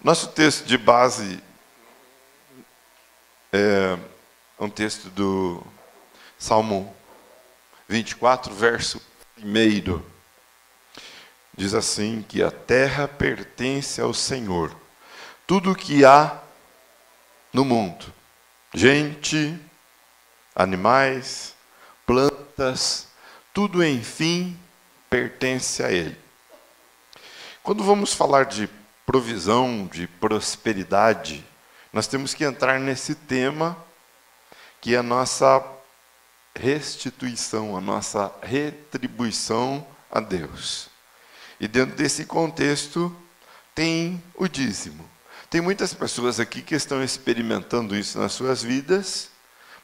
Nosso texto de base é um texto do Salmo 24, verso 1. Diz assim, que a terra pertence ao Senhor. Tudo o que há no mundo, gente, animais, plantas, tudo, enfim, pertence a Ele. Quando vamos falar de provisão, de prosperidade, nós temos que entrar nesse tema que é a nossa restituição, a nossa retribuição a Deus. E dentro desse contexto tem o dízimo. Tem muitas pessoas aqui que estão experimentando isso nas suas vidas,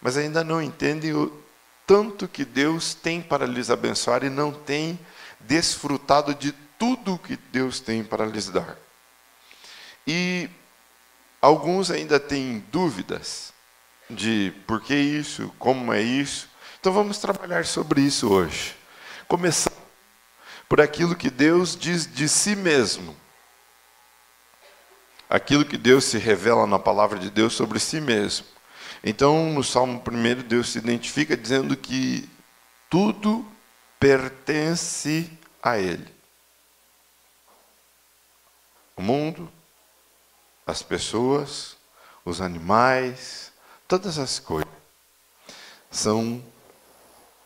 mas ainda não entendem o tanto que Deus tem para lhes abençoar e não tem desfrutado de tudo que Deus tem para lhes dar. E alguns ainda têm dúvidas de por que isso, como é isso. Então vamos trabalhar sobre isso hoje. Começando por aquilo que Deus diz de si mesmo. Aquilo que Deus se revela na palavra de Deus sobre si mesmo. Então, no Salmo 1, Deus se identifica dizendo que tudo pertence a Ele. O mundo, as pessoas, os animais, todas as coisas são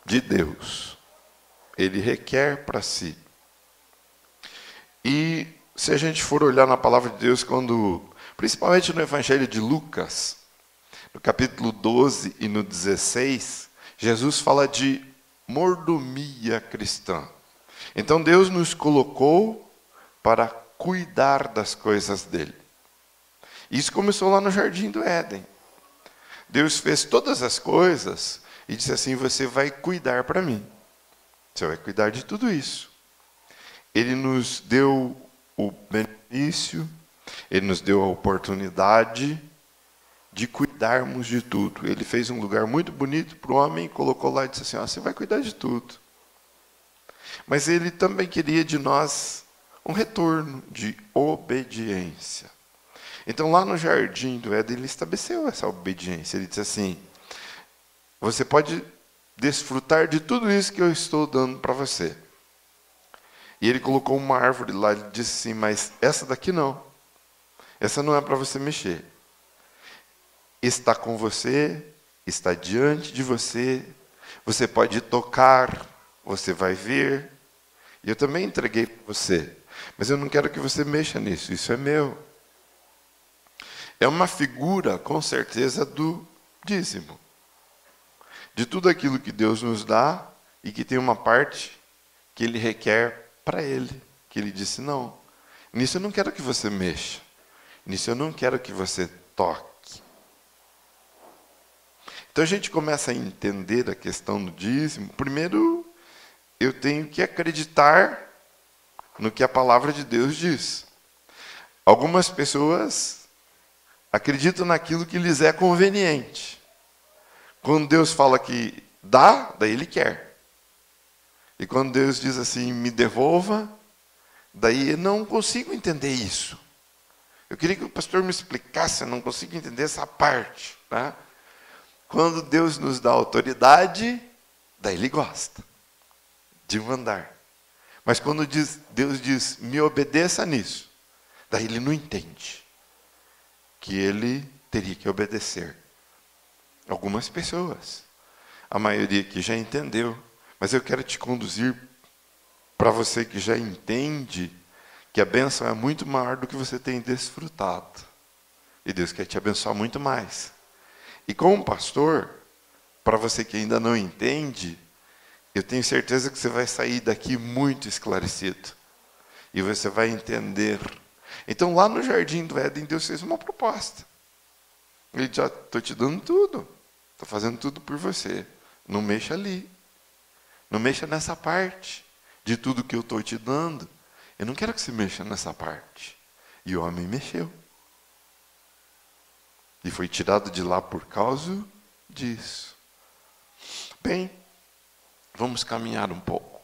de Deus. Ele requer para si. E se a gente for olhar na palavra de Deus, principalmente no Evangelho de Lucas, no capítulo 12 e no 16, Jesus fala de mordomia cristã. Então Deus nos colocou para cuidar das coisas dele. Isso começou lá no Jardim do Éden. Deus fez todas as coisas e disse assim, você vai cuidar para mim. Você vai cuidar de tudo isso. Ele nos deu o benefício, Ele nos deu a oportunidade de cuidarmos de tudo. Ele fez um lugar muito bonito para o homem, colocou lá e disse assim, você vai cuidar de tudo. Mas Ele também queria de nós um retorno de obediência. Então lá no Jardim do Éden, Ele estabeleceu essa obediência. Ele disse assim, você pode desfrutar de tudo isso que eu estou dando para você. E Ele colocou uma árvore lá, Ele disse assim, mas essa daqui não. Essa não é para você mexer. Está com você, está diante de você, você pode tocar, você vai ver. E eu também entreguei para você. Mas eu não quero que você mexa nisso, isso é meu. É uma figura, com certeza, do dízimo. De tudo aquilo que Deus nos dá e que tem uma parte que Ele requer para Ele. Que Ele disse, não, nisso eu não quero que você mexa. Nisso eu não quero que você toque. Então a gente começa a entender a questão do dízimo. Primeiro, eu tenho que acreditar no que a palavra de Deus diz. Algumas pessoas acreditam naquilo que lhes é conveniente. Quando Deus fala que dá, daí Ele quer. E quando Deus diz assim, me devolva, daí eu não consigo entender isso. Eu queria que o pastor me explicasse, eu não consigo entender essa parte. Tá? Quando Deus nos dá autoridade, daí Ele gosta de mandar. Mas quando Deus diz, me obedeça nisso, daí Ele não entende que Ele teria que obedecer. Algumas pessoas, a maioria que já entendeu, mas eu quero te conduzir para você que já entende que a bênção é muito maior do que você tem desfrutado. E Deus quer te abençoar muito mais. E como pastor, para você que ainda não entende, eu tenho certeza que você vai sair daqui muito esclarecido. E você vai entender. Então lá no Jardim do Éden, Deus fez uma proposta. Ele já estou te dando tudo. Estou fazendo tudo por você. Não mexa ali. Não mexa nessa parte de tudo que eu estou te dando. Eu não quero que você mexa nessa parte. E o homem mexeu. E foi tirado de lá por causa disso. Bem, vamos caminhar um pouco.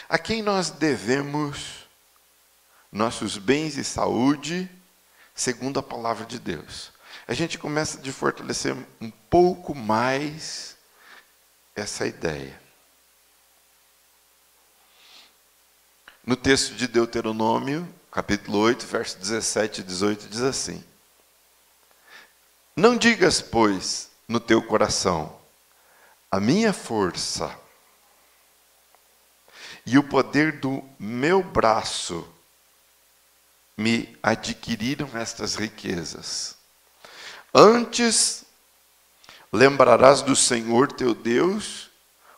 A quem nós devemos nossos bens e saúde, segundo a palavra de Deus. A gente começa a fortalecer um pouco mais essa ideia. No texto de Deuteronômio, capítulo 8, verso 17 e 18, diz assim: Não digas, pois, no teu coração, a minha força e o poder do meu braço me adquiriram estas riquezas. Antes, lembrarás do Senhor teu Deus,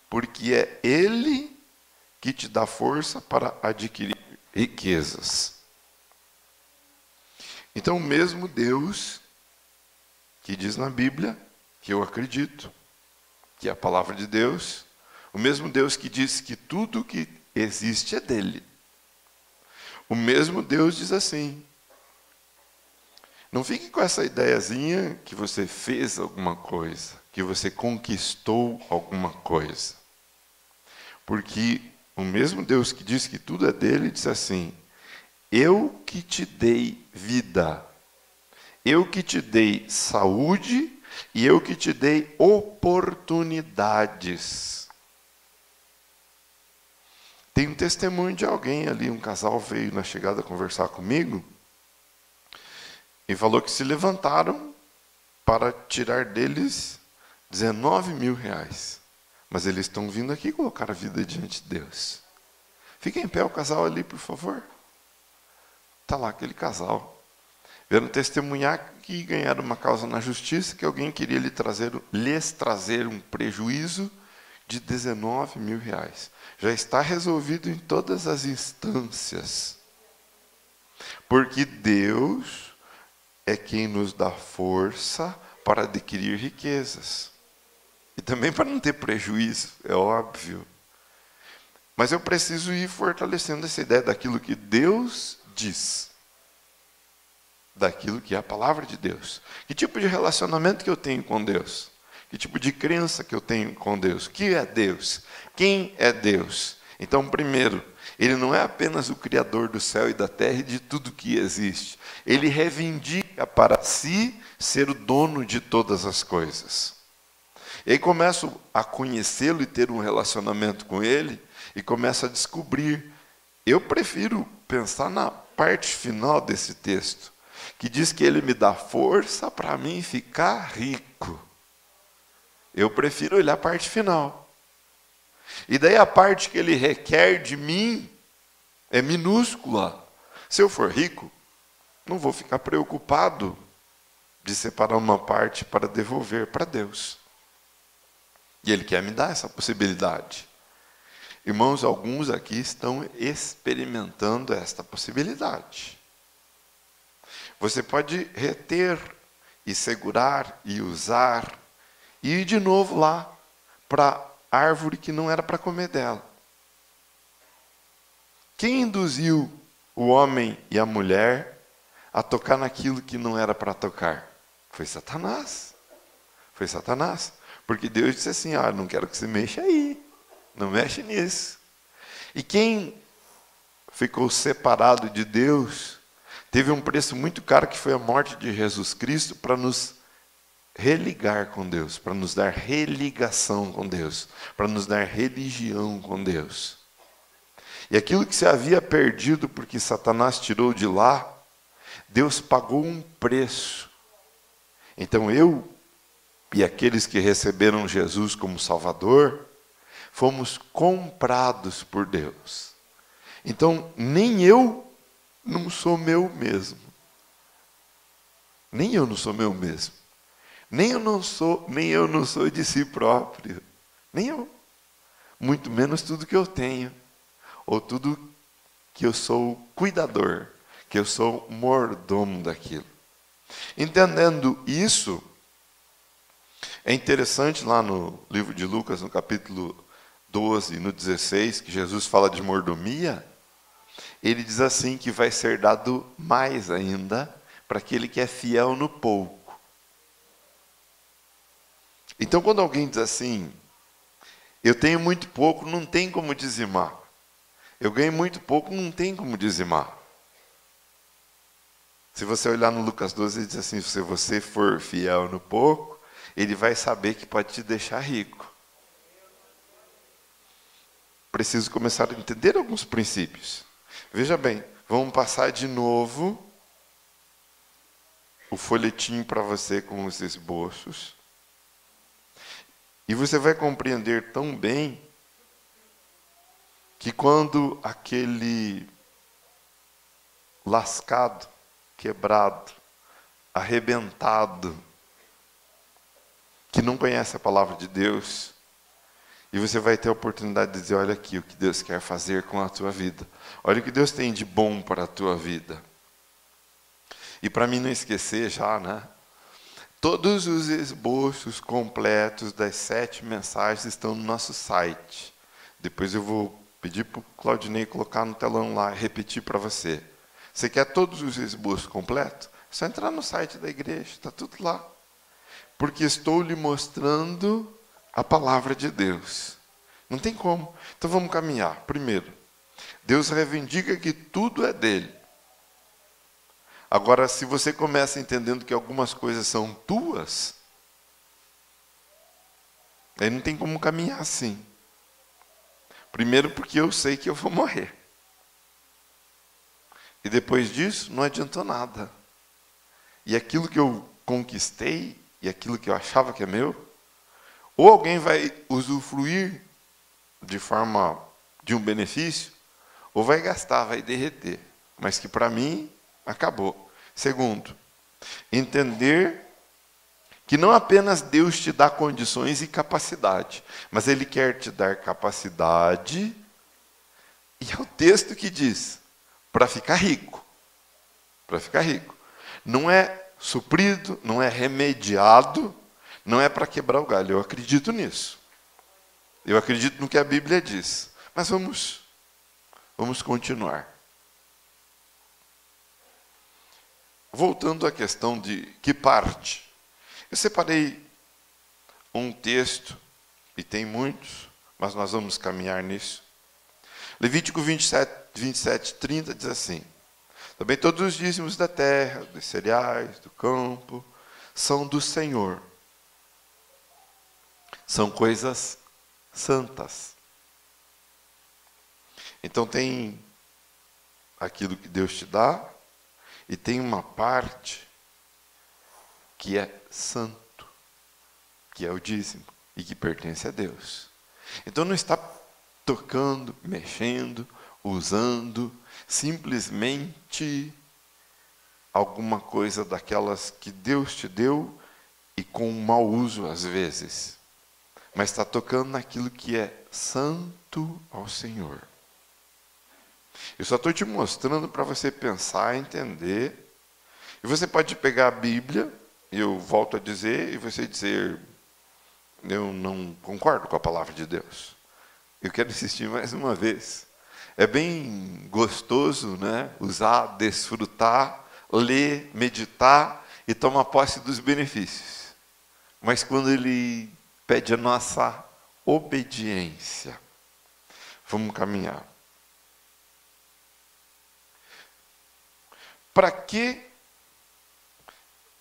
porque é Ele que te dá força para adquirir riquezas. Então, o mesmo Deus que diz na Bíblia, que eu acredito, que é a palavra de Deus, o mesmo Deus que diz que tudo que existe é dele. O mesmo Deus diz assim: não fique com essa ideiazinha que você fez alguma coisa, que você conquistou alguma coisa. Porque o mesmo Deus que diz que tudo é dele, diz assim: eu que te dei vida, eu que te dei saúde e eu que te dei oportunidades. Tem um testemunho de alguém ali, um casal veio na chegada conversar comigo e falou que se levantaram para tirar deles 19 mil reais. Mas eles estão vindo aqui colocar a vida diante de Deus. Fique em pé o casal ali, por favor. Está lá aquele casal. Vieram testemunhar que ganharam uma causa na justiça, que alguém queria lhes trazer um prejuízo de 19 mil reais. Já está resolvido em todas as instâncias. Porque Deus é quem nos dá força para adquirir riquezas. E também para não ter prejuízo, é óbvio. Mas eu preciso ir fortalecendo essa ideia daquilo que Deus diz. Daquilo que é a palavra de Deus. Que tipo de relacionamento que eu tenho com Deus? Que tipo de crença que eu tenho com Deus? O que é Deus? Quem é Deus? Então, primeiro, Ele não é apenas o Criador do céu e da terra e de tudo que existe. Ele reivindica para si ser o dono de todas as coisas. E aí começo a conhecê-lo e ter um relacionamento com Ele e começo a descobrir. Eu prefiro pensar na parte final desse texto, que diz que Ele me dá força para mim ficar rico. Eu prefiro olhar a parte final. E daí a parte que Ele requer de mim é minúscula. Se eu for rico, não vou ficar preocupado de separar uma parte para devolver para Deus. E Ele quer me dar essa possibilidade. Irmãos, alguns aqui estão experimentando esta possibilidade. Você pode reter e segurar e usar e ir de novo lá para a árvore que não era para comer dela. Quem induziu o homem e a mulher a tocar naquilo que não era para tocar? Foi Satanás. Foi Satanás. Porque Deus disse assim: não quero que você mexa aí. Não mexe nisso. E quem ficou separado de Deus teve um preço muito caro, que foi a morte de Jesus Cristo, para nos religar com Deus, para nos dar religação com Deus, para nos dar religião com Deus. E aquilo que se havia perdido porque Satanás tirou de lá, Deus pagou um preço. Então eu e aqueles que receberam Jesus como Salvador, fomos comprados por Deus. Então nem eu não sou meu mesmo. Nem eu não sou meu mesmo. Nem eu não sou de si próprio. Nem eu. Muito menos tudo que eu tenho. Ou tudo que eu sou cuidador. Que eu sou mordomo daquilo. Entendendo isso, é interessante lá no livro de Lucas, no capítulo 12, no 16, que Jesus fala de mordomia. Ele diz assim que vai ser dado mais ainda para aquele que é fiel no pouco. Então, quando alguém diz assim: eu tenho muito pouco, não tem como dizimar. Eu ganho muito pouco, não tem como dizimar. Se você olhar no Lucas 12, ele diz assim, se você for fiel no pouco, ele vai saber que pode te deixar rico. Preciso começar a entender alguns princípios. Veja bem, vamos passar de novo o folhetim para você com os esboços. E você vai compreender tão bem que quando aquele lascado, quebrado, arrebentado, que não conhece a palavra de Deus, e você vai ter a oportunidade de dizer, olha aqui o que Deus quer fazer com a tua vida. Olha o que Deus tem de bom para a tua vida. E para mim não esquecer já, né? Todos os esboços completos das 7 mensagens estão no nosso site. Depois eu vou pedir para o Claudinei colocar no telão lá, repetir para você. Você quer todos os esboços completos? É só entrar no site da igreja, está tudo lá. Porque estou lhe mostrando a palavra de Deus. Não tem como. Então vamos caminhar. Primeiro, Deus reivindica que tudo é dele. Agora, se você começa entendendo que algumas coisas são tuas, aí não tem como caminhar assim. Primeiro porque eu sei que eu vou morrer. E depois disso, não adiantou nada. E aquilo que eu conquistei, e aquilo que eu achava que é meu, ou alguém vai usufruir de um benefício, ou vai gastar, vai derreter. Mas que para mim, acabou. Segundo, entender que não apenas Deus te dá condições e capacidade, mas Ele quer te dar capacidade, e é o texto que diz, para ficar rico. Para ficar rico. Não é suprido, não é remediado, não é para quebrar o galho. Eu acredito nisso. Eu acredito no que a Bíblia diz. Mas vamos continuar. Voltando à questão de que parte. Eu separei um texto, e tem muitos, mas nós vamos caminhar nisso. Levítico 27, 30 diz assim: também todos os dízimos da terra, dos cereais, do campo, são do Senhor. São coisas santas. Então tem aquilo que Deus te dá, e tem uma parte que é santo, que é o dízimo, e que pertence a Deus. Então não está tocando, mexendo, usando, simplesmente alguma coisa daquelas que Deus te deu e com mau uso às vezes. Mas está tocando naquilo que é santo ao Senhor. Eu só estou te mostrando para você pensar, entender. E você pode pegar a Bíblia, eu volto a dizer, e você dizer, eu não concordo com a palavra de Deus. Eu quero insistir mais uma vez. É bem gostoso, né? Usar, desfrutar, ler, meditar e tomar posse dos benefícios. Mas quando ele pede a nossa obediência, vamos caminhar. Para que?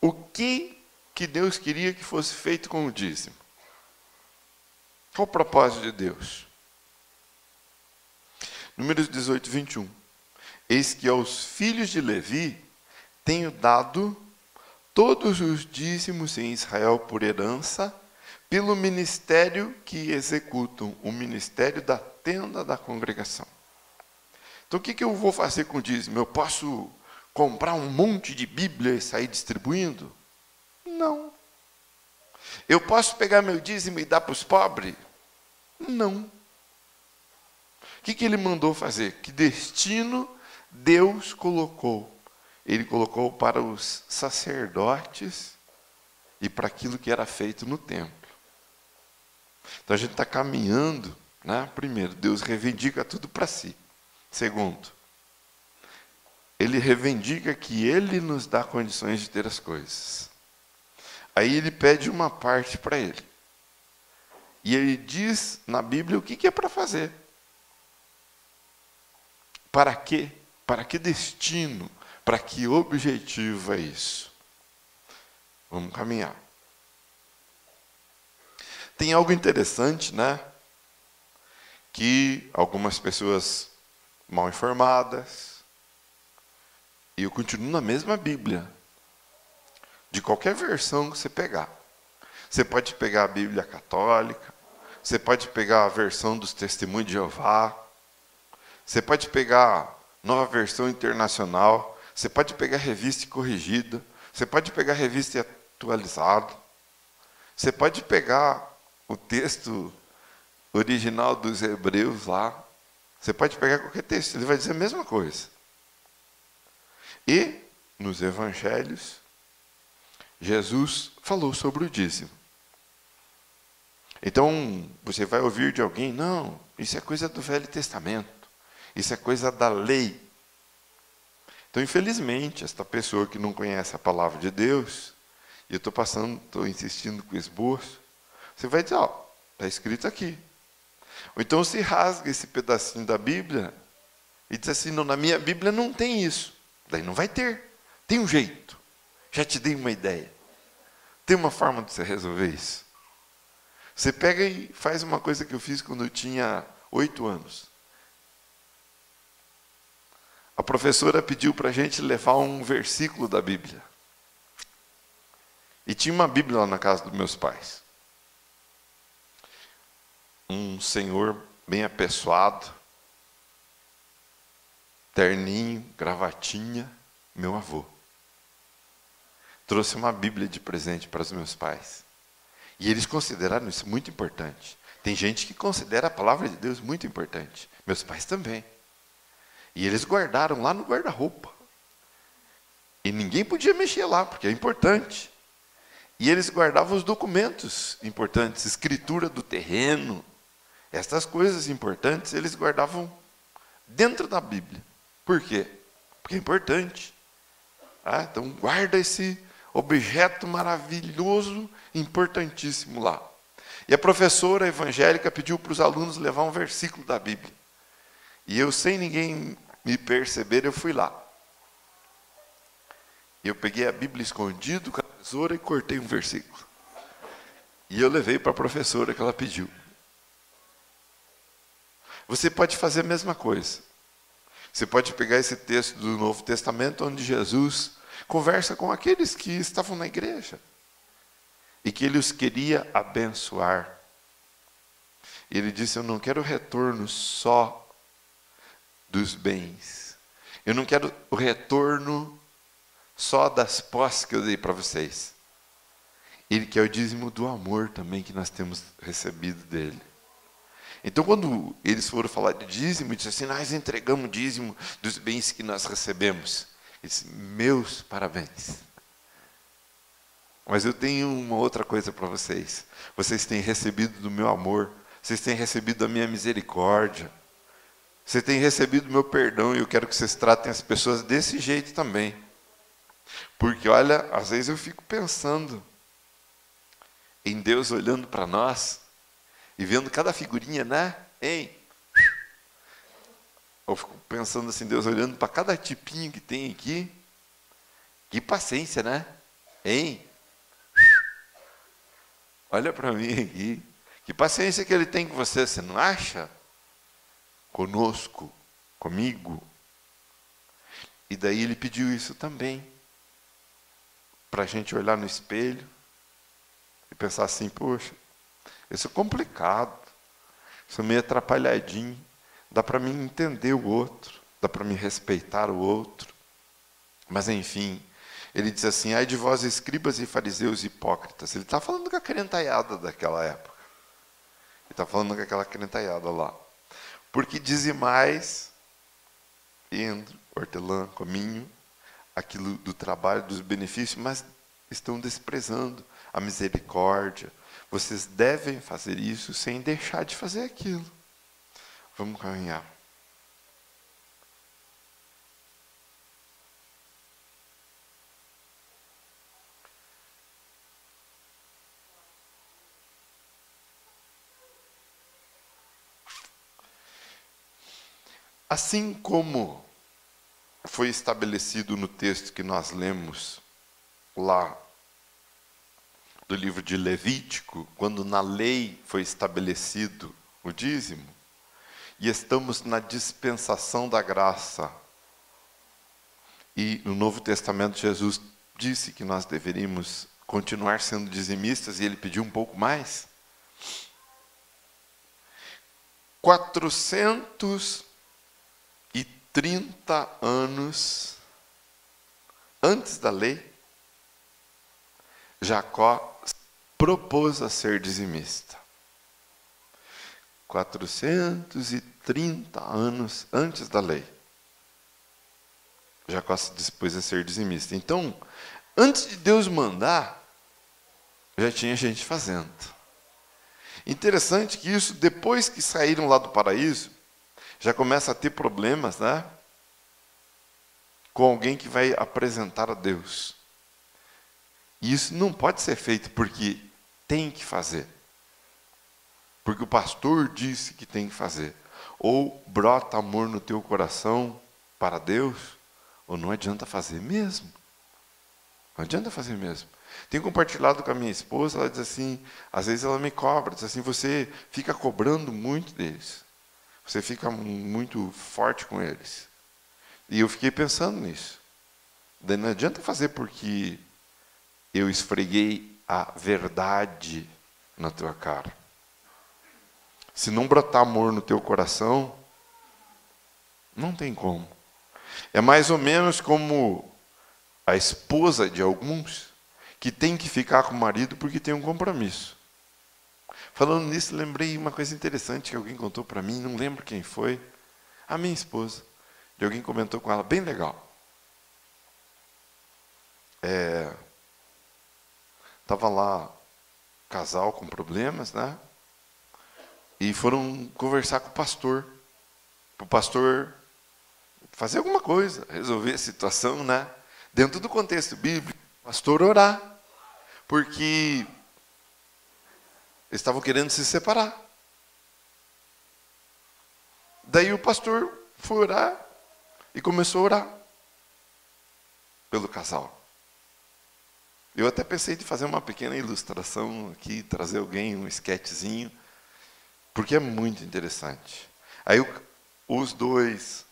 O que Deus queria que fosse feito com o dízimo? Qual o propósito de Deus? Números 18, 21. Eis que aos filhos de Levi tenho dado todos os dízimos em Israel por herança, pelo ministério que executam, o ministério da tenda da congregação. Então o que eu vou fazer com o dízimo? Eu posso comprar um monte de Bíblia e sair distribuindo? Não. Eu posso pegar meu dízimo e dar para os pobres? Não. O que ele mandou fazer? Que destino Deus colocou? Ele colocou para os sacerdotes e para aquilo que era feito no templo. Então a gente está caminhando, né? Primeiro, Deus reivindica tudo para si. Segundo, Ele reivindica que Ele nos dá condições de ter as coisas. Aí Ele pede uma parte para Ele. E Ele diz na Bíblia o que é para fazer. Para quê? Para que destino? Para que objetivo é isso? Vamos caminhar. Tem algo interessante, né? Que algumas pessoas mal informadas, e eu continuo na mesma Bíblia, de qualquer versão que você pegar. Você pode pegar a Bíblia católica, você pode pegar a versão dos Testemunhos de Jeová, você pode pegar a Nova Versão Internacional, você pode pegar a Revista Corrigida, você pode pegar a Revista Atualizada, você pode pegar o texto original dos Hebreus lá, você pode pegar qualquer texto, ele vai dizer a mesma coisa. E, nos Evangelhos, Jesus falou sobre o dízimo. Então, você vai ouvir de alguém, não, isso é coisa do Velho Testamento, isso é coisa da lei. Então, infelizmente, esta pessoa que não conhece a palavra de Deus, e eu estou insistindo com o esboço, você vai dizer, ó, está escrito aqui. Ou então você rasga esse pedacinho da Bíblia e diz assim, não, na minha Bíblia não tem isso. Daí não vai ter, tem um jeito. Já te dei uma ideia. Tem uma forma de você resolver isso. Você pega e faz uma coisa que eu fiz quando eu tinha 8 anos. A professora pediu para a gente levar um versículo da Bíblia. E tinha uma Bíblia lá na casa dos meus pais. Um senhor bem apessoado, terninho, gravatinha, meu avô. Trouxe uma Bíblia de presente para os meus pais. E eles consideraram isso muito importante. Tem gente que considera a palavra de Deus muito importante. Meus pais também. E eles guardaram lá no guarda-roupa. E ninguém podia mexer lá, porque é importante. E eles guardavam os documentos importantes, escritura do terreno, estas coisas importantes, eles guardavam dentro da Bíblia. Por quê? Porque é importante. Então guarda esse objeto maravilhoso, importantíssimo lá. E a professora evangélica pediu para os alunos levar um versículo da Bíblia. E eu, sem ninguém me perceber, eu fui lá. E eu peguei a Bíblia escondido com a tesoura e cortei um versículo. E eu levei para a professora que ela pediu. Você pode fazer a mesma coisa. Você pode pegar esse texto do Novo Testamento, onde Jesus conversa com aqueles que estavam na igreja e que ele os queria abençoar. E ele disse, eu não quero o retorno só dos bens. Eu não quero o retorno só das posses que eu dei para vocês. Ele quer o dízimo do amor também que nós temos recebido dele. Então, quando eles foram falar de dízimo, disse assim, nós entregamos o dízimo dos bens que nós recebemos. Ele disse, meus parabéns. Mas eu tenho uma outra coisa para vocês. Vocês têm recebido do meu amor, vocês têm recebido da minha misericórdia, vocês têm recebido do meu perdão, e eu quero que vocês tratem as pessoas desse jeito também. Porque, olha, às vezes eu fico pensando em Deus olhando para nós, e vendo cada figurinha, né? Hein? Eu fico pensando assim, Deus olhando para cada tipinho que tem aqui. Que paciência, né? Hein? Olha para mim aqui. Que paciência que ele tem com você, você não acha? Conosco, comigo. E daí ele pediu isso também. Para a gente olhar no espelho e pensar assim, poxa, isso é complicado, isso é meio atrapalhadinho, dá para mim entender o outro, dá para mim respeitar o outro. Mas enfim, ele diz assim, ai de vós escribas e fariseus hipócritas. Ele está falando com a crentaiada daquela época. Ele está falando com aquela crentaiada lá. Porque dizimais, endro, hortelã, cominho, aquilo do trabalho, dos benefícios, mas estão desprezando a misericórdia. Vocês devem fazer isso sem deixar de fazer aquilo. Vamos caminhar. Assim como foi estabelecido no texto que nós lemos lá do livro de Levítico, quando na lei foi estabelecido o dízimo, e estamos na dispensação da graça. E no Novo Testamento Jesus disse que nós deveríamos continuar sendo dizimistas, e ele pediu um pouco mais. 430 anos antes da lei, Jacó propôs a ser dizimista. 430 anos antes da lei, Jacó se dispôs a ser dizimista. Então, antes de Deus mandar, já tinha gente fazendo. Interessante que isso, depois que saíram lá do paraíso, já começa a ter problemas, né? Com alguém que vai apresentar a Deus. E isso não pode ser feito porque tem que fazer. Porque o pastor disse que tem que fazer. Ou brota amor no teu coração para Deus, ou não adianta fazer mesmo. Não adianta fazer mesmo. Tenho compartilhado com a minha esposa, ela diz assim, às vezes ela me cobra, diz assim, você fica cobrando muito deles. Você fica muito forte com eles. E eu fiquei pensando nisso. Daí não adianta fazer porque eu esfreguei a verdade na tua cara. Se não brotar amor no teu coração, não tem como. É mais ou menos como a esposa de alguns que tem que ficar com o marido porque tem um compromisso. Falando nisso, lembrei uma coisa interessante que alguém contou para mim, não lembro quem foi, a minha esposa. E alguém comentou com ela, bem legal. Estava lá, casal com problemas, né? E foram conversar com o pastor. Para o pastor fazer alguma coisa, resolver a situação, né? Dentro do contexto bíblico, o pastor orar. Porque eles estavam querendo se separar. Daí o pastor foi orar e começou a orar pelo casal. Eu até pensei de fazer uma pequena ilustração aqui, trazer alguém, um esquetezinho, porque é muito interessante. Aí os dois,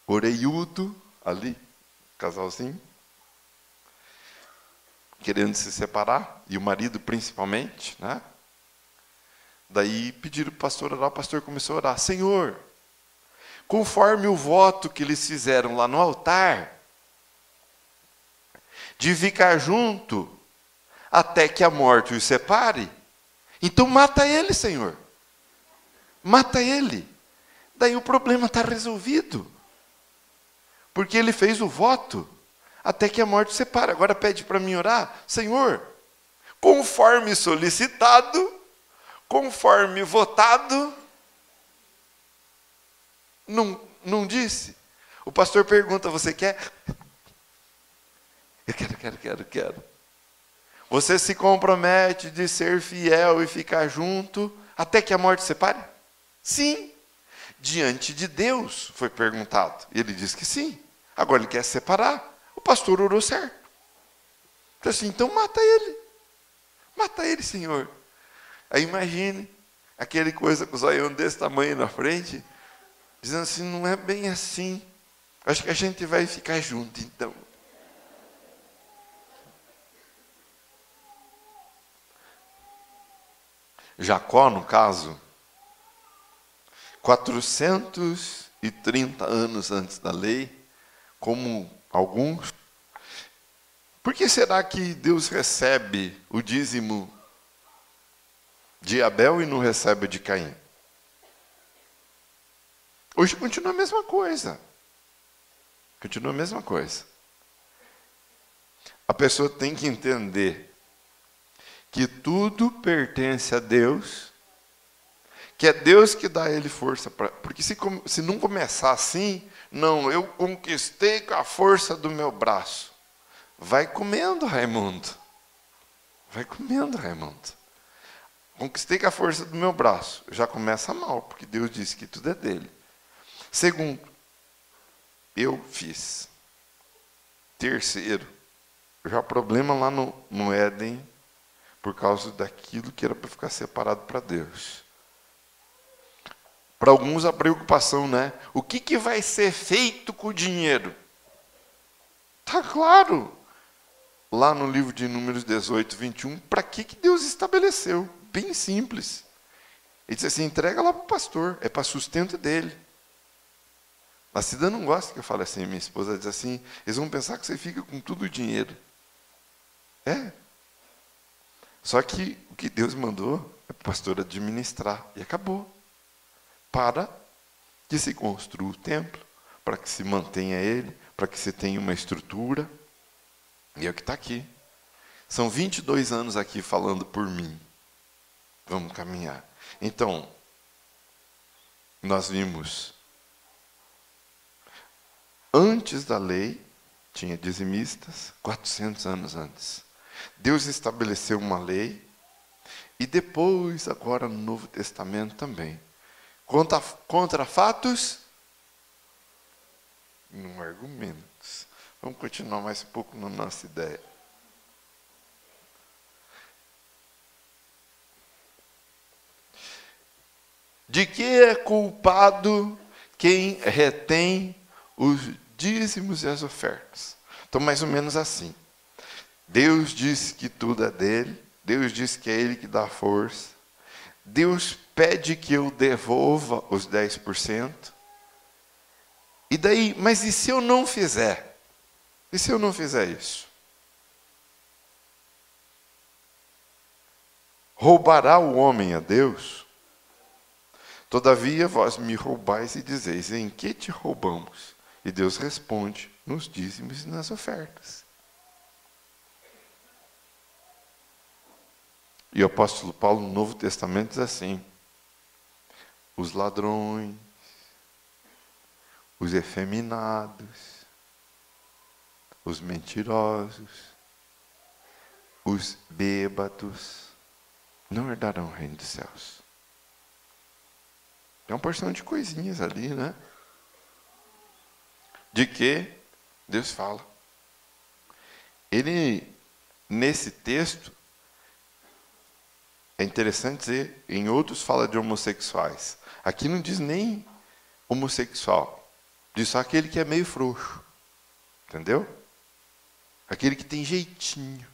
oreiudo ali, casalzinho, querendo se separar, e o marido principalmente, né? Daí pediram para o pastor orar, o pastor começou a orar, Senhor, conforme o voto que eles fizeram lá no altar, de ficar junto até que a morte os separe, então mata ele, Senhor. Mata ele. Daí o problema está resolvido. Porque ele fez o voto até que a morte separe. Agora pede para mim orar, Senhor, conforme solicitado, conforme votado, não disse. O pastor pergunta, você quer? Eu quero. Você se compromete de ser fiel e ficar junto até que a morte separe? Sim. Diante de Deus, foi perguntado. E ele disse que sim. Agora ele quer se separar. O pastor orou certo. Então assim, então mata ele. Mata ele, Senhor. Aí imagine, aquele coisa com o zoião desse tamanho na frente, dizendo assim, não é bem assim. Acho que a gente vai ficar junto, então. Jacó, no caso, 430 anos antes da lei, como alguns, por que será que Deus recebe o dízimo de Abel e não recebe o de Caim? Hoje continua a mesma coisa. Continua a mesma coisa. A pessoa tem que entender que tudo pertence a Deus, que é Deus que dá a ele força. Porque se não começar assim, não, eu conquistei com a força do meu braço. Vai comendo, Raimundo. Vai comendo, Raimundo. Conquistei com a força do meu braço. Já começa mal, porque Deus disse que tudo é dele. Segundo, eu fiz. Terceiro, já problema lá no Éden, por causa daquilo que era para ficar separado para Deus. Para alguns a preocupação, né? O que vai ser feito com o dinheiro? Tá claro. Lá no livro de Números 18, 21, para que Deus estabeleceu? Bem simples. Ele disse assim, entrega lá para o pastor, é para sustento dele. A Cida não gosta que eu fale assim, minha esposa diz assim, eles vão pensar que você fica com tudo o dinheiro. É. Só que o que Deus mandou é para o pastor administrar, e acabou. Para que se construa o templo, para que se mantenha ele, para que se tenha uma estrutura. E é o que está aqui. São 22 anos aqui falando por mim. Vamos caminhar. Então, nós vimos, antes da lei, tinha dizimistas, 400 anos antes. Deus estabeleceu uma lei, e depois, agora no Novo Testamento também. Contra fatos, não argumentos. Vamos continuar mais um pouco na nossa ideia. De que é culpado quem retém os dízimos e as ofertas? Então, mais ou menos assim. Deus disse que tudo é dele. Deus disse que é ele que dá força. Deus pede que eu devolva os 10%. E daí, mas e se eu não fizer? E se eu não fizer isso? Roubará o homem a Deus? Todavia vós me roubais e dizeis, em que te roubamos? E Deus responde, nos dízimos e nas ofertas. E o apóstolo Paulo, no Novo Testamento, diz assim, os ladrões, os efeminados, os mentirosos, os bêbados, não herdarão o reino dos céus. Tem uma porção de coisinhas ali, né? De que Deus fala. Ele, nesse texto, é interessante dizer, em outros fala de homossexuais. Aqui não diz nem homossexual. Diz só aquele que é meio frouxo. Entendeu? Aquele que tem jeitinho.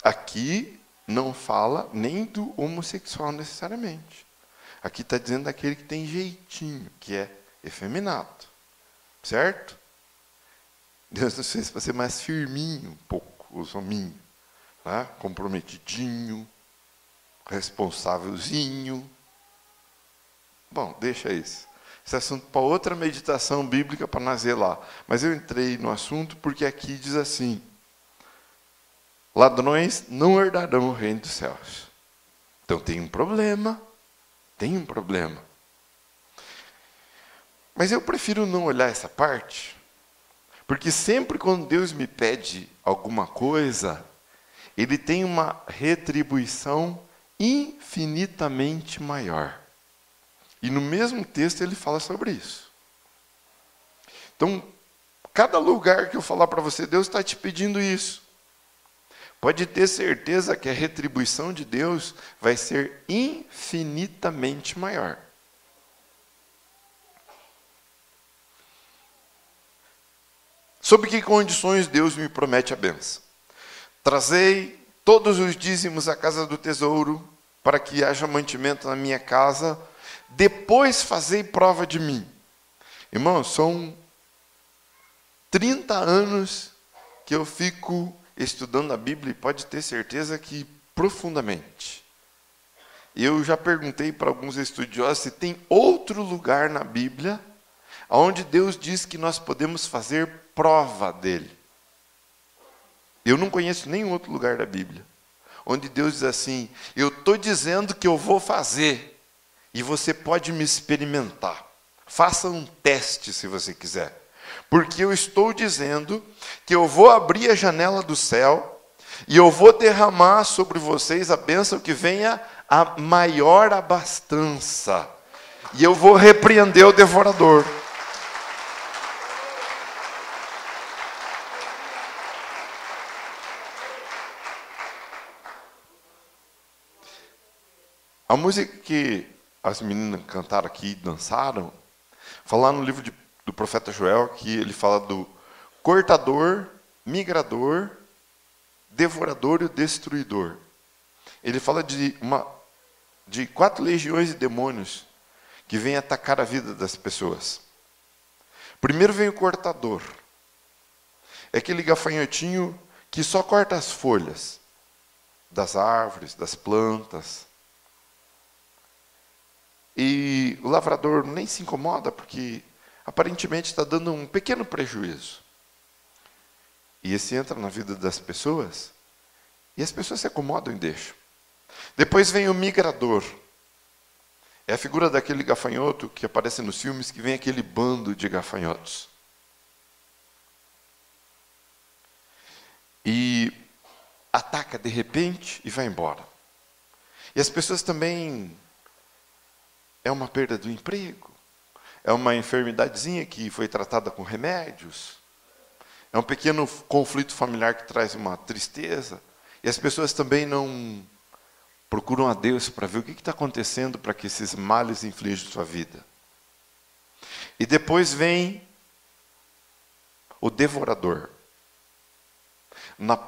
Aqui não fala nem do homossexual necessariamente. Aqui está dizendo daquele que tem jeitinho, que é efeminado. Certo? Deus nos fez para ser mais firminho um pouco, os hominhos. Né? Comprometidinho, responsávelzinho. Bom, deixa isso. Esse assunto para outra meditação bíblica para nós ver lá. Mas eu entrei no assunto porque aqui diz assim, ladrões não herdarão o reino dos céus. Então tem um problema. Tem um problema. Mas eu prefiro não olhar essa parte, porque sempre quando Deus me pede alguma coisa, Ele tem uma retribuição infinitamente maior. E no mesmo texto ele fala sobre isso. Então, cada lugar que eu falar para você, Deus está te pedindo isso. Pode ter certeza que a retribuição de Deus vai ser infinitamente maior. Sob que condições Deus me promete a bênção? Trazei todos os dízimos à casa do tesouro, para que haja mantimento na minha casa, depois fazei prova de mim. Irmão, são 30 anos que eu fico estudando a Bíblia, e pode ter certeza que profundamente. Eu já perguntei para alguns estudiosos se tem outro lugar na Bíblia onde Deus diz que nós podemos fazer prova dele. Eu não conheço nenhum outro lugar da Bíblia onde Deus diz assim, eu estou dizendo que eu vou fazer, e você pode me experimentar. Faça um teste se você quiser. Porque eu estou dizendo que eu vou abrir a janela do céu e eu vou derramar sobre vocês a bênção que venha a maior abastança. E eu vou repreender o devorador. A música que as meninas cantaram aqui e dançaram, fala no livro do profeta Joel, que ele fala do cortador, migrador, devorador e o destruidor. Ele fala de 4 legiões de demônios que vêm atacar a vida das pessoas. Primeiro vem o cortador. É aquele gafanhotinho que só corta as folhas das árvores, das plantas. E o lavrador nem se incomoda porque aparentemente está dando um pequeno prejuízo. E esse entra na vida das pessoas e as pessoas se acomodam e deixam. Depois vem o migrador. É a figura daquele gafanhoto que aparece nos filmes, que vem aquele bando de gafanhotos. E ataca de repente e vai embora. E as pessoas também... É uma perda do emprego. É uma enfermidadezinha que foi tratada com remédios. É um pequeno conflito familiar que traz uma tristeza. E as pessoas também não procuram a Deus para ver o que está acontecendo para que esses males inflijam sua vida. E depois vem o devorador. Na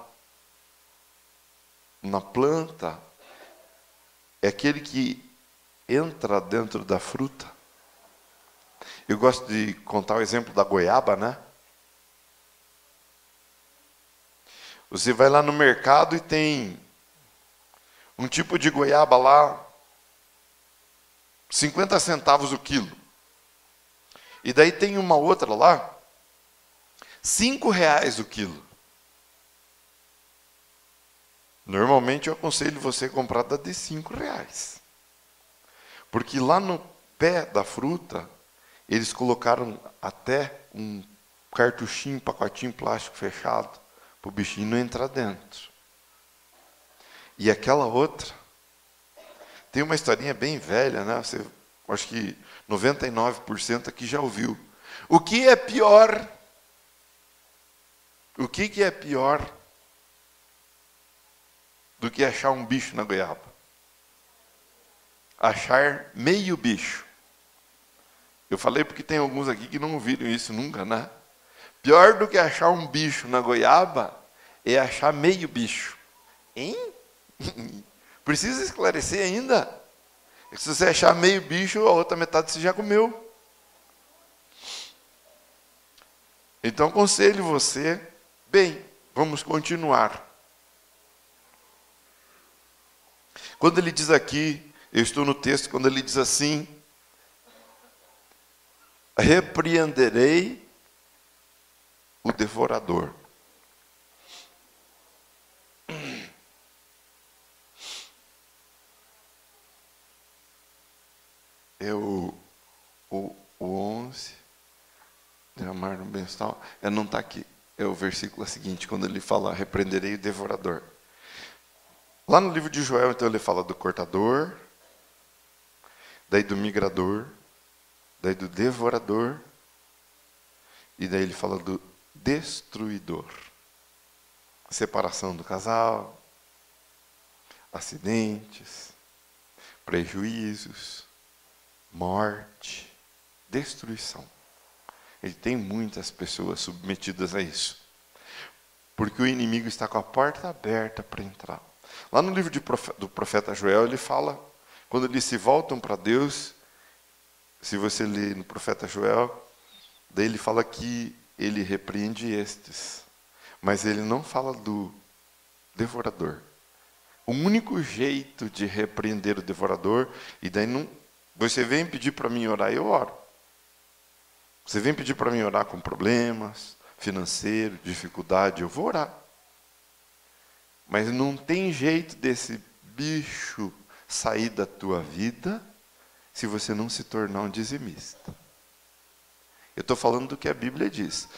planta, é aquele que entra dentro da fruta. Eu gosto de contar o exemplo da goiaba, né? Você vai lá no mercado e tem um tipo de goiaba lá, 50 centavos o quilo. E daí tem uma outra lá, R$5 o quilo. Normalmente eu aconselho você a comprar da de R$5. Porque lá no pé da fruta, eles colocaram até um cartuchinho, pacotinho plástico fechado, para o bichinho não entrar dentro. E aquela outra, tem uma historinha bem velha, né? Acho que 99% aqui já ouviu. O que é pior? O que é pior do que achar um bicho na goiaba? Achar meio bicho. Eu falei porque tem alguns aqui que não ouviram isso nunca, né? Pior do que achar um bicho na goiaba é achar meio bicho. Hein? Precisa esclarecer ainda? Se você achar meio bicho, a outra metade você já comeu. Então aconselho você, bem, vamos continuar. Quando ele diz aqui, eu estou no texto, quando ele diz assim, repreenderei o devorador. O 11, derramar no bem-estar, não está aqui, é o versículo seguinte, quando ele fala, repreenderei o devorador. Lá no livro de Joel, então, ele fala do cortador, daí do migrador, daí do devorador, e daí ele fala do destruidor. Separação do casal, acidentes, prejuízos, morte, destruição. Ele tem muitas pessoas submetidas a isso. Porque o inimigo está com a porta aberta para entrar. Lá no livro do profeta Joel, ele fala, quando eles se voltam para Deus, se você ler no profeta Joel, daí ele fala que ele repreende estes, mas ele não fala do devorador. O único jeito de repreender o devorador, e daí não, você vem pedir para mim orar, eu oro. Você vem pedir para mim orar com problemas, financeiro, dificuldade, eu vou orar. Mas não tem jeito desse bicho sair da tua vida se você não se tornar um dizimista. Eu estou falando do que a Bíblia diz.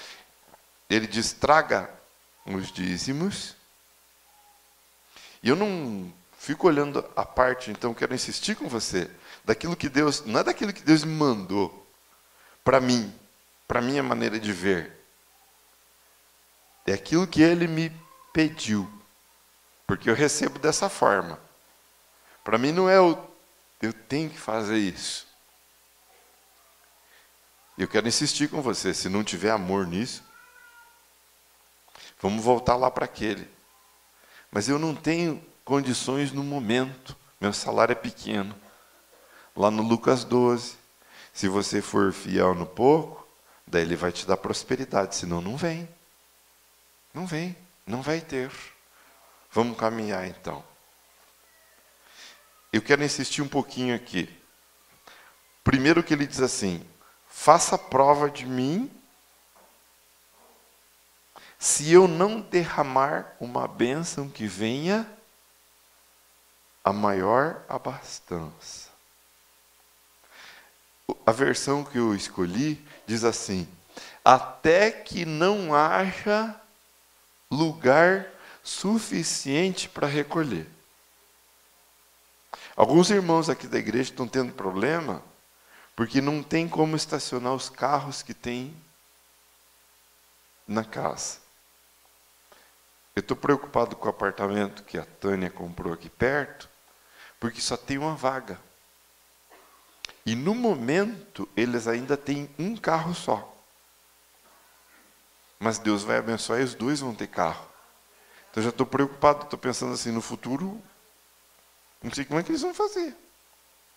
Ele diz, traga os dízimos. E eu não fico olhando a parte, então quero insistir com você. daquilo que Deus, não é daquilo que Deus me mandou para mim, para minha maneira de ver. É aquilo que Ele me pediu, porque eu recebo dessa forma. Para mim não é eu tenho que fazer isso. Eu quero insistir com você, se não tiver amor nisso, vamos voltar lá para aquele. Mas eu não tenho condições no momento, meu salário é pequeno. Lá no Lucas 12, se você for fiel no pouco, daí Ele vai te dar prosperidade, senão não vem. Não vem, não vai ter. Vamos caminhar então. Eu quero insistir um pouquinho aqui. Primeiro que ele diz assim, faça prova de mim, se eu não derramar uma bênção que venha a maior abastança. A versão que eu escolhi diz assim, até que não haja lugar suficiente para recolher. Alguns irmãos aqui da igreja estão tendo problema porque não tem como estacionar os carros que tem na casa. Eu estou preocupado com o apartamento que a Tânia comprou aqui perto, porque só tem uma vaga. E no momento eles ainda têm um carro só. Mas Deus vai abençoar e os dois vão ter carro. Então eu já estou preocupado, estou pensando assim, no futuro, não sei como é que eles vão fazer.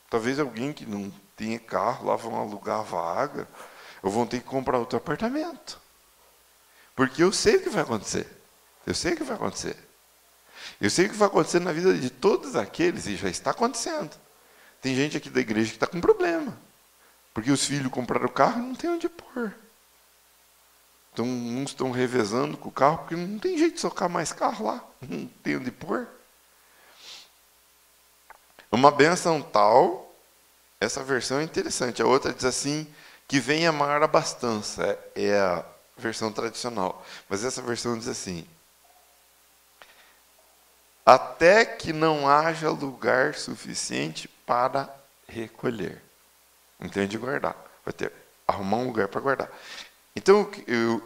Talvez alguém que não tenha carro lá vão alugar a vaga, ou vão ter que comprar outro apartamento. Porque eu sei o que vai acontecer. Eu sei o que vai acontecer. Eu sei o que vai acontecer na vida de todos aqueles, e já está acontecendo. Tem gente aqui da igreja que está com problema. Porque os filhos compraram o carro e não tem onde pôr. Então, uns estão revezando com o carro, porque não tem jeito de socar mais carro lá. Não tem onde pôr. Uma bênção tal, essa versão é interessante. A outra diz assim, que venha a maior abastança. É a versão tradicional. Mas essa versão diz assim, até que não haja lugar suficiente para recolher. Entende? Guardar. Vai ter arrumar um lugar para guardar. Então,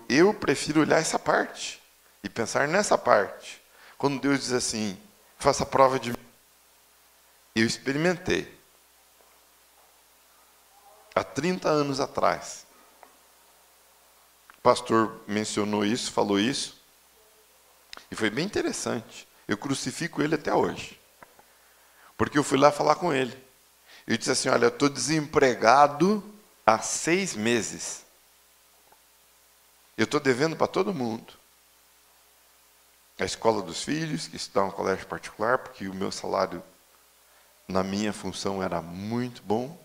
eu prefiro olhar essa parte e pensar nessa parte. Quando Deus diz assim, faça prova de mim. Eu experimentei. Há 30 anos atrás. O pastor mencionou isso, falou isso. E foi bem interessante. Eu crucifico ele até hoje. Porque eu fui lá falar com ele. Eu disse assim, olha, eu estou desempregado há 6 meses. Eu estou devendo para todo mundo. A escola dos filhos, que estudam em colégio particular, porque o meu salário na minha função era muito bom.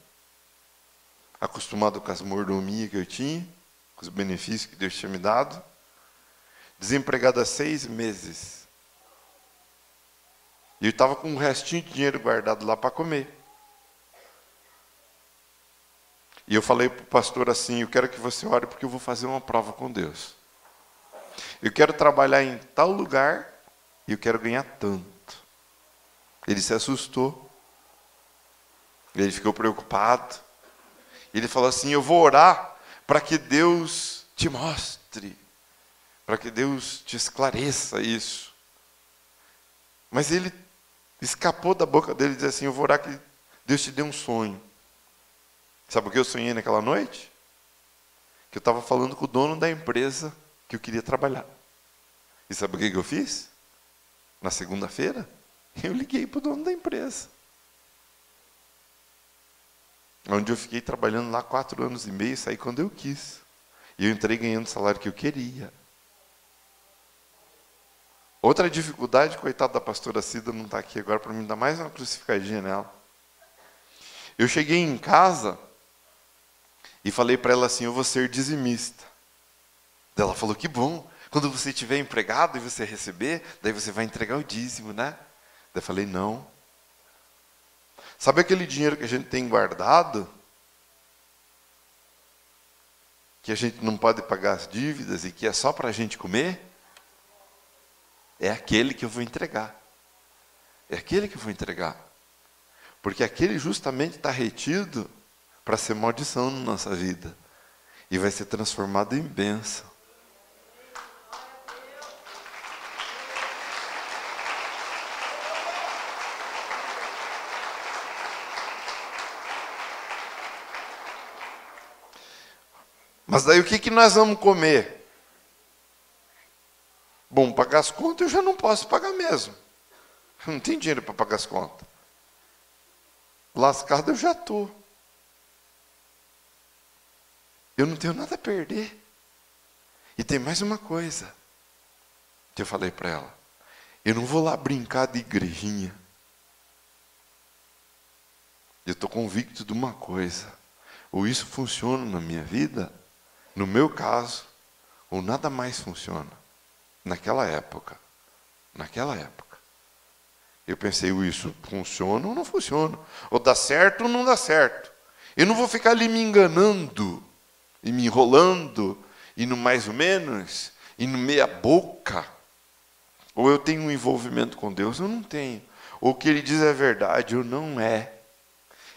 Acostumado com as mordomias que eu tinha, com os benefícios que Deus tinha me dado. Desempregado há 6 meses. E eu estava com um restinho de dinheiro guardado lá para comer. E eu falei para o pastor assim, eu quero que você ore porque eu vou fazer uma prova com Deus. Eu quero trabalhar em tal lugar e eu quero ganhar tanto. Ele se assustou. Ele ficou preocupado. Ele falou assim, eu vou orar para que Deus te mostre. Para que Deus te esclareça isso. Mas ele escapou da boca dele e disse assim, eu vou orar que Deus te dê um sonho. Sabe o que eu sonhei naquela noite? Que eu estava falando com o dono da empresa que eu queria trabalhar. E sabe o que eu fiz? Na segunda-feira, eu liguei para o dono da empresa. Onde eu fiquei trabalhando lá 4 anos e meio, saí quando eu quis. E eu entrei ganhando o salário que eu queria. Outra dificuldade, coitada da pastora Cida, não está aqui agora para me dar mais uma crucificadinha nela. Eu cheguei em casa e falei para ela assim, eu vou ser dizimista. Ela falou, que bom, quando você estiver empregado e você receber, daí você vai entregar o dízimo, né? Daí eu falei, não. Sabe aquele dinheiro que a gente tem guardado? Que a gente não pode pagar as dívidas e que é só para a gente comer? É aquele que eu vou entregar. É aquele que eu vou entregar. Porque aquele justamente está retido para ser maldição na nossa vida. E vai ser transformado em bênção. Mas daí o que nós vamos comer? Bom, pagar as contas eu já não posso pagar mesmo. Eu não tenho dinheiro para pagar as contas. Lascado eu já estou. Eu não tenho nada a perder. E tem mais uma coisa que eu falei para ela. Eu não vou lá brincar de igrejinha. Eu estou convicto de uma coisa. Ou isso funciona na minha vida, no meu caso, ou nada mais funciona. Naquela época. Eu pensei, isso funciona ou não funciona? Ou dá certo ou não dá certo? Eu não vou ficar ali me enganando, e me enrolando, e no mais ou menos, e no meia boca. Ou eu tenho um envolvimento com Deus, ou não tenho. Ou o que Ele diz é verdade, ou não é.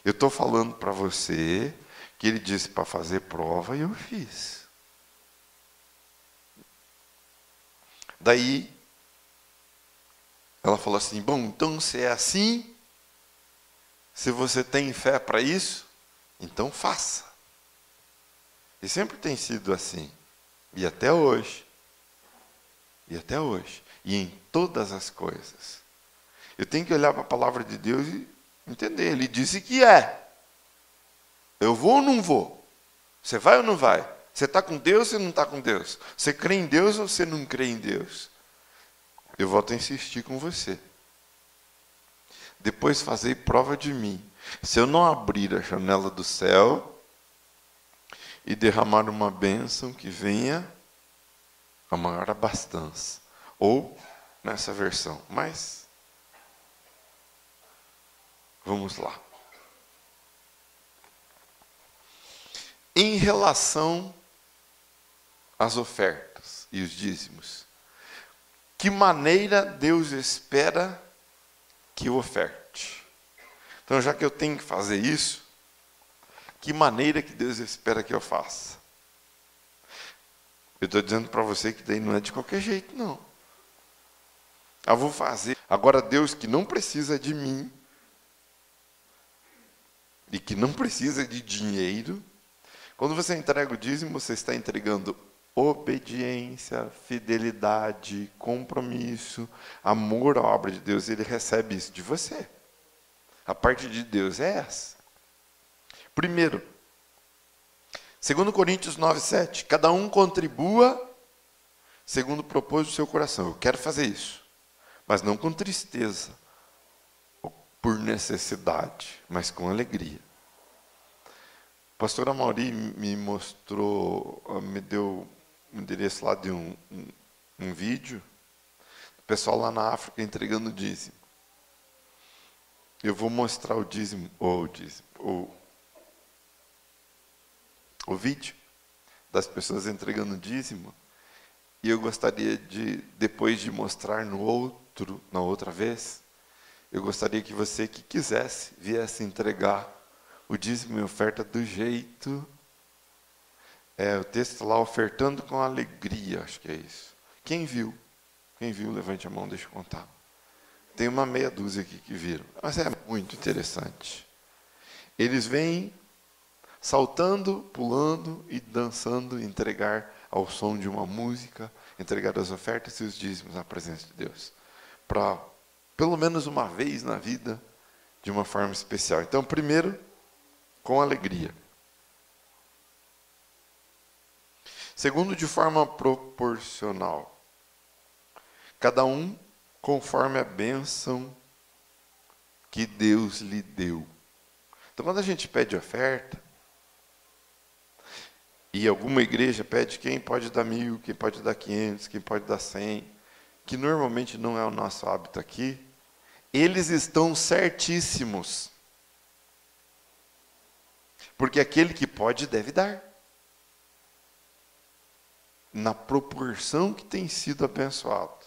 Eu estou falando para você que Ele disse para fazer prova e eu fiz. Daí, ela falou assim, bom, então se é assim, se você tem fé para isso, então faça. E sempre tem sido assim. E até hoje. E em todas as coisas. Eu tenho que olhar para a palavra de Deus e entender. Ele disse que é. Eu vou ou não vou? Você vai ou não vai? Você está com Deus ou você não está com Deus? Você crê em Deus ou você não crê em Deus? Eu volto a insistir com você. Depois fazei prova de mim. Se eu não abrir a janela do céu e derramar uma bênção que venha a maior abastança. Ou nessa versão. Mas vamos lá. Em relação às ofertas e os dízimos, que maneira Deus espera que eu oferte? Então, já que eu tenho que fazer isso, que maneira que Deus espera que eu faça? Eu estou dizendo para você que daí não é de qualquer jeito, não. Eu vou fazer. Agora, Deus que não precisa de mim, e que não precisa de dinheiro, quando você entrega o dízimo, você está entregando obediência, fidelidade, compromisso, amor à obra de Deus. Ele recebe isso de você. A parte de Deus é essa. Primeiro, 2 Coríntios 9:7. Cada um contribua segundo propôs o seu coração. Eu quero fazer isso, mas não com tristeza, ou por necessidade, mas com alegria. A pastora Mauri me mostrou, me deu o endereço lá de um vídeo, do pessoal lá na África entregando dízimo. Eu vou mostrar o vídeo das pessoas entregando dízimo, e eu gostaria de, depois de mostrar na outra vez, eu gostaria que você que quisesse, viesse entregar o dízimo e oferta do jeito, o texto lá, ofertando com alegria, acho que é isso. Quem viu, levante a mão, deixa eu contar. Tem uma meia dúzia aqui que viram, mas é muito interessante. Eles vêm saltando, pulando e dançando, entregar ao som de uma música, entregar as ofertas e os dízimos na presença de Deus. Para, pelo menos uma vez na vida, de uma forma especial. Então, primeiro, com alegria. Segundo, de forma proporcional. Cada um conforme a bênção que Deus lhe deu. Então, quando a gente pede oferta, e alguma igreja pede quem pode dar 1.000, quem pode dar 500, quem pode dar 100, que normalmente não é o nosso hábito aqui, eles estão certíssimos. Porque aquele que pode deve dar. Na proporção que tem sido abençoado.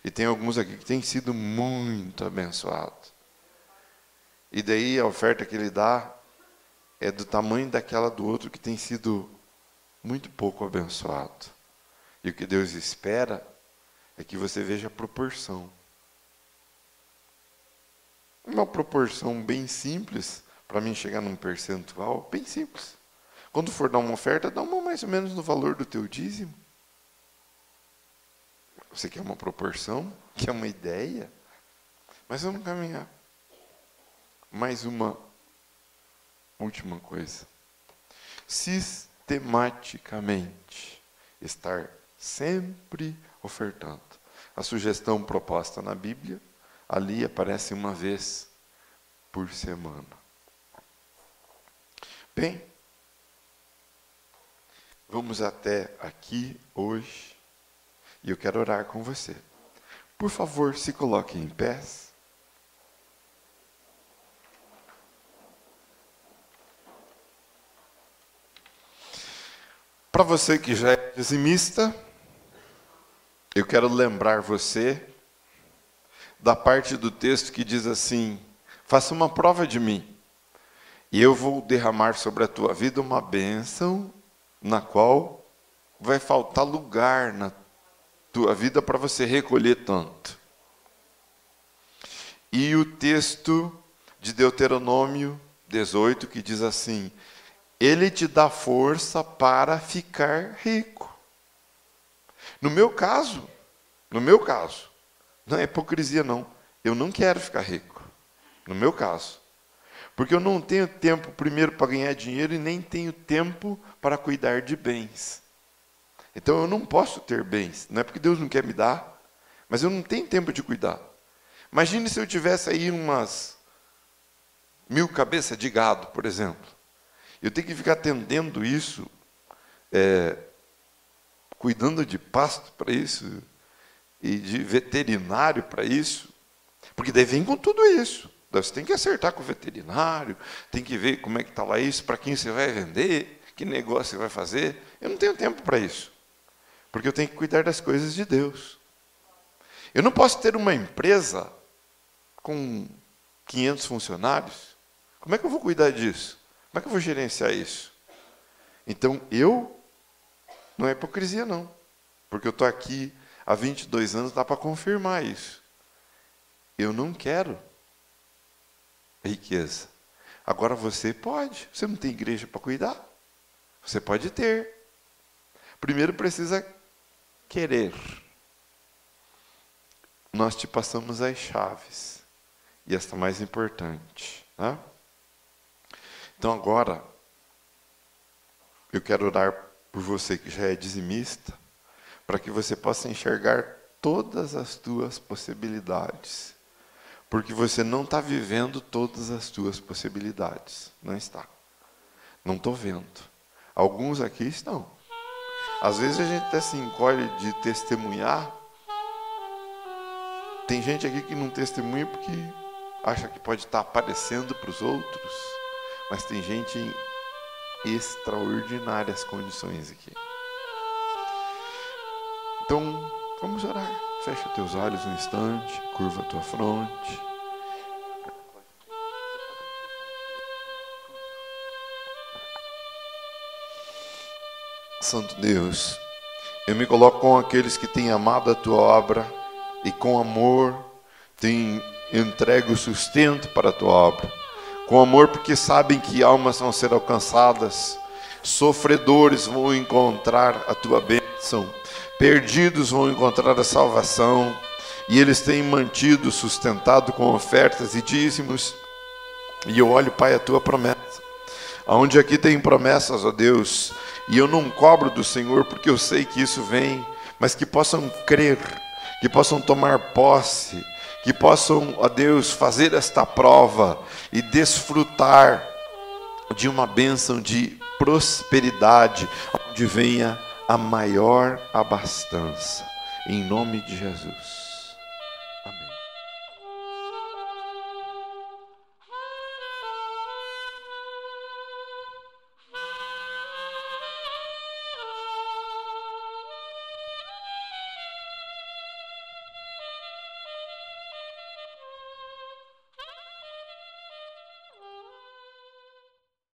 E tem alguns aqui que têm sido muito abençoados. E daí a oferta que ele dá é do tamanho daquela do outro que tem sido muito pouco abençoado. E o que Deus espera é que você veja a proporção. Uma proporção bem simples, para mim chegar num percentual bem simples. Quando for dar uma oferta, dá uma mais ou menos no valor do teu dízimo. Você quer uma proporção? Quer uma ideia? Mas vamos caminhar. Mais uma última coisa. Sistematicamente estar sempre ofertando. A sugestão proposta na Bíblia, ali aparece uma vez por semana. Bem, vamos até aqui hoje e eu quero orar com você. Por favor, se coloque em pés. Para você que já é dizimista, eu quero lembrar você da parte do texto que diz assim: faça uma prova de mim, e eu vou derramar sobre a tua vida uma bênção, na qual vai faltar lugar na tua vida para você recolher tanto. E o texto de Deuteronômio 18, que diz assim: Ele te dá força para ficar rico. No meu caso, não é hipocrisia não, eu não quero ficar rico, no meu caso, porque eu não tenho tempo primeiro para ganhar dinheiro e nem tenho tempo para cuidar de bens. Então eu não posso ter bens, não é porque Deus não quer me dar, mas eu não tenho tempo de cuidar. Imagine se eu tivesse aí umas 1000 cabeças de gado, por exemplo. Eu tenho que ficar atendendo isso, cuidando de pasto para isso, e de veterinário para isso, porque daí vem com tudo isso. Daí você tem que acertar com o veterinário, tem que ver como é que está lá isso, para quem você vai vender, que negócio você vai fazer. Eu não tenho tempo para isso, porque eu tenho que cuidar das coisas de Deus. Eu não posso ter uma empresa com 500 funcionários. Como é que eu vou cuidar disso? Como é que eu vou gerenciar isso? Então, não é hipocrisia não, porque eu estou aqui há 22 anos, dá para confirmar isso. Eu não quero riqueza. Agora você pode. Você não tem igreja para cuidar? Você pode ter. Primeiro precisa querer. Nós te passamos as chaves. E esta mais importante. Tá? Então agora, eu quero orar por você que já é dizimista, para que você possa enxergar todas as tuas possibilidades. Porque você não está vivendo todas as tuas possibilidades. Não está. Não estou vendo. Alguns aqui estão. Às vezes a gente até se encolhe de testemunhar. Tem gente aqui que não testemunha porque acha que pode estar aparecendo para os outros. Mas tem gente em extraordinárias condições aqui. Então, vamos orar. Fecha teus olhos um instante, curva a tua fronte. Santo Deus, eu me coloco com aqueles que têm amado a tua obra e com amor têm entregue o sustento para a tua obra. Com amor porque sabem que almas vão ser alcançadas, sofredores vão encontrar a tua bênção, perdidos vão encontrar a salvação, e eles têm mantido, sustentado com ofertas e dízimos. E eu olho, Pai, a tua promessa, aonde aqui tem promessas, ó Deus, e eu não cobro do Senhor, porque eu sei que isso vem, mas que possam crer, que possam tomar posse, que possam, ó Deus, fazer esta prova e desfrutar de uma bênção de prosperidade, onde venha a maior abastança, em nome de Jesus.